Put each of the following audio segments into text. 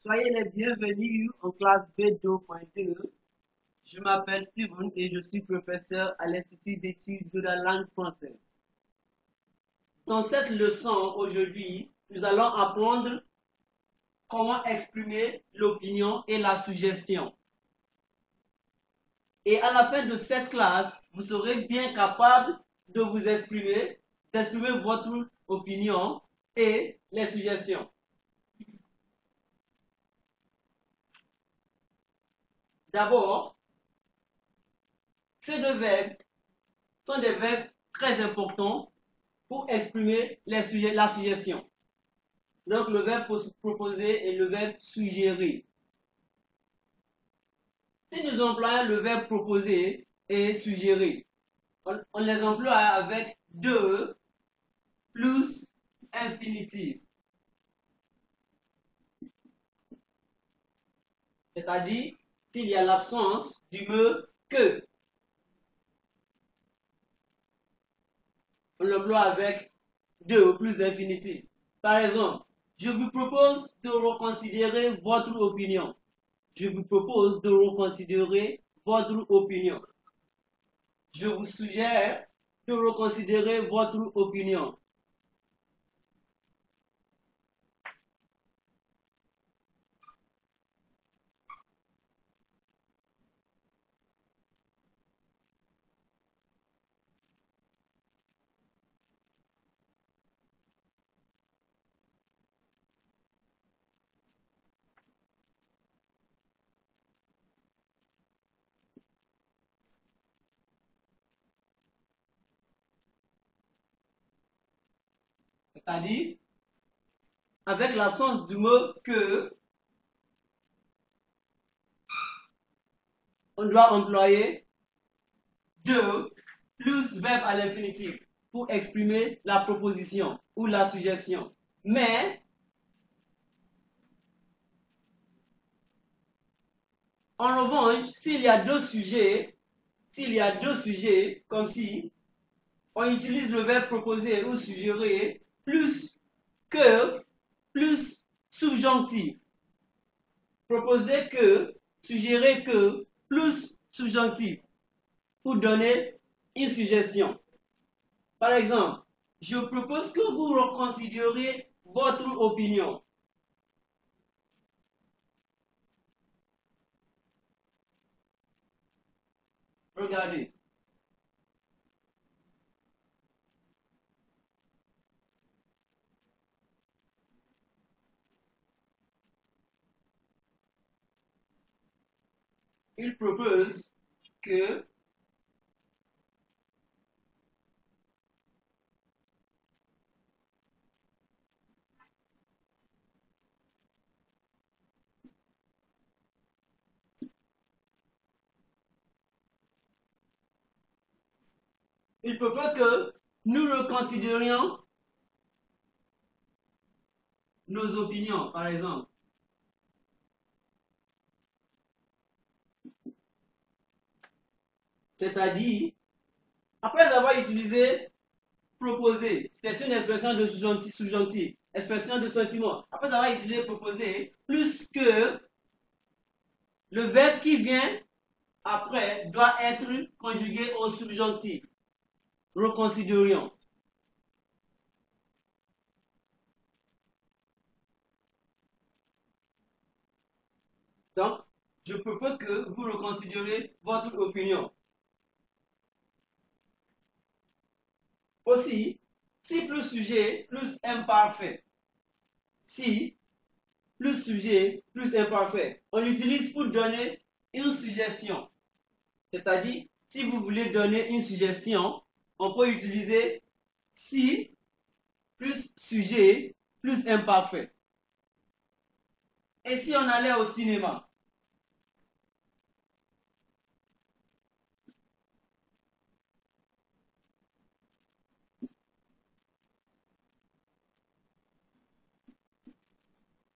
Soyez les bienvenus en classe B2.2. Je m'appelle Steven et je suis professeur à l'Institut d'études de la langue française. Dans cette leçon aujourd'hui, nous allons apprendre comment exprimer l'opinion et la suggestion. Et à la fin de cette classe, vous serez bien capable de vous exprimer, d'exprimer votre opinion et les suggestions. D'abord, ces deux verbes sont des verbes très importants pour exprimer la suggestion. Donc, le verbe proposer et le verbe suggérer. Si nous employons le verbe proposer et suggérer, on les emploie avec de plus infinitif. C'est-à-dire, s'il y a l'absence du mot que. On l'emploie avec de plus infinitif. Par exemple, je vous propose de reconsidérer votre opinion. Je vous propose de reconsidérer votre opinion. Je vous suggère de reconsidérer votre opinion. C'est-à-dire, avec l'absence du mot que, on doit employer de plus verbe à l'infinitif pour exprimer la proposition ou la suggestion. Mais, en revanche, s'il y a deux sujets, comme si on utilise le verbe proposer ou suggérer plus que, plus subjonctif. Proposer que, suggérer que, plus subjonctif pour donner une suggestion. Par exemple, je propose que vous reconsidériez votre opinion. Regardez. Il propose que nous reconsidérions nos opinions, par exemple. C'est-à-dire, après avoir utilisé proposer, c'est une expression de subjonctif, expression de sentiment. Après avoir utilisé proposer, plus que le verbe qui vient après doit être conjugué au subjonctif. Reconsidérions. Donc, je propose que vous reconsidérez votre opinion. Aussi, si plus sujet, plus imparfait. Si plus sujet, plus imparfait. On l'utilise pour donner une suggestion. C'est-à-dire, si vous voulez donner une suggestion, on peut utiliser si plus sujet, plus imparfait. Et si on allait au cinéma?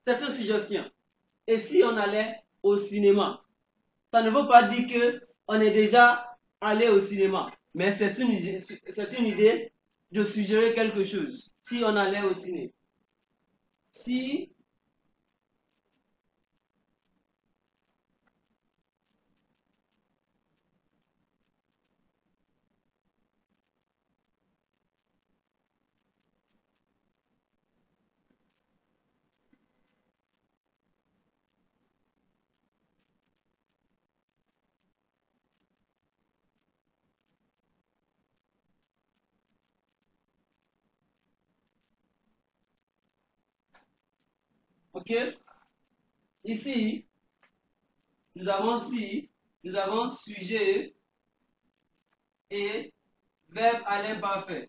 C'est une suggestion. Et si on allait au cinéma? Ça ne veut pas dire qu'on est déjà allé au cinéma, mais c'est une idée de suggérer quelque chose. Si on allait au cinéma. Si OK? Ici, nous avons sujet et verbe à l'imparfait.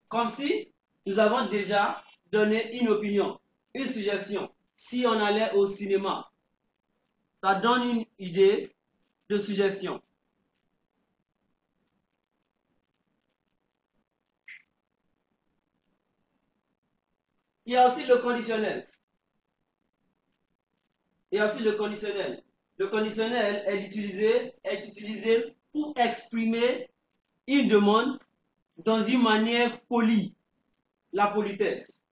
Comme si nous avons déjà donné une opinion, une suggestion. Si on allait au cinéma, ça donne une idée de suggestion. Il y a aussi le conditionnel. Le conditionnel est utilisé pour exprimer une demande dans une manière polie, la politesse.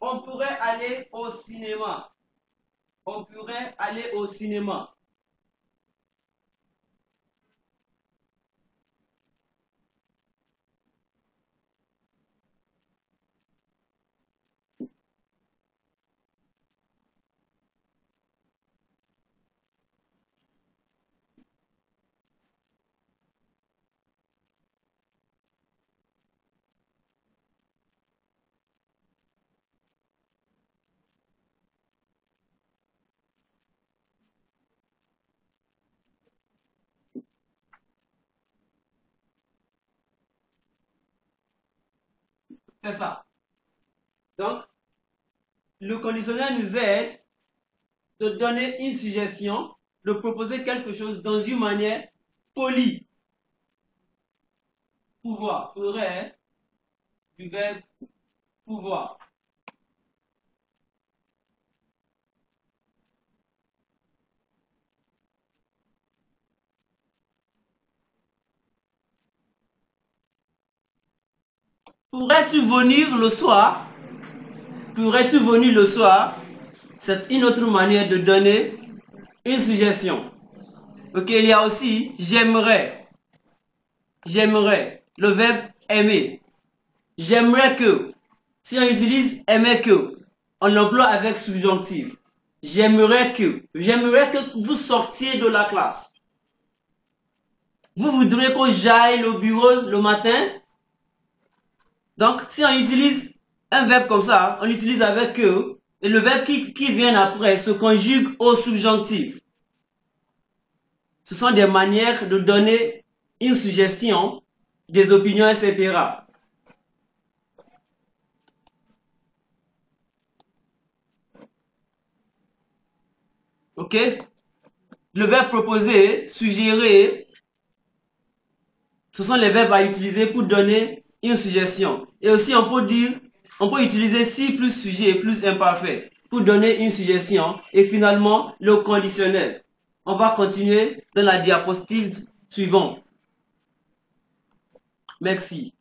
On pourrait aller au cinéma. On pourrait aller au cinéma. C'est ça. Donc, le conditionnel nous aide de donner une suggestion, de proposer quelque chose dans une manière polie. Pouvoir, pourrait, du verbe pouvoir. Pourrais-tu venir le soir? Pourrais-tu venir le soir? C'est une autre manière de donner une suggestion. Ok, il y a aussi j'aimerais. J'aimerais. Le verbe aimer. J'aimerais que. Si on utilise aimer que, on l'emploie avec subjonctif. J'aimerais que. J'aimerais que vous sortiez de la classe. Vous voudriez que j'aille au bureau le matin? Donc, si on utilise un verbe comme ça, on l'utilise avec que, et le verbe qui vient après se conjugue au subjonctif. Ce sont des manières de donner une suggestion, des opinions, etc. Ok? Le verbe proposer, suggérer, ce sont les verbes à utiliser pour donner une suggestion. Et aussi, on peut utiliser si plus sujet plus imparfait pour donner une suggestion. Et finalement, le conditionnel. On va continuer dans la diapositive suivante. Merci.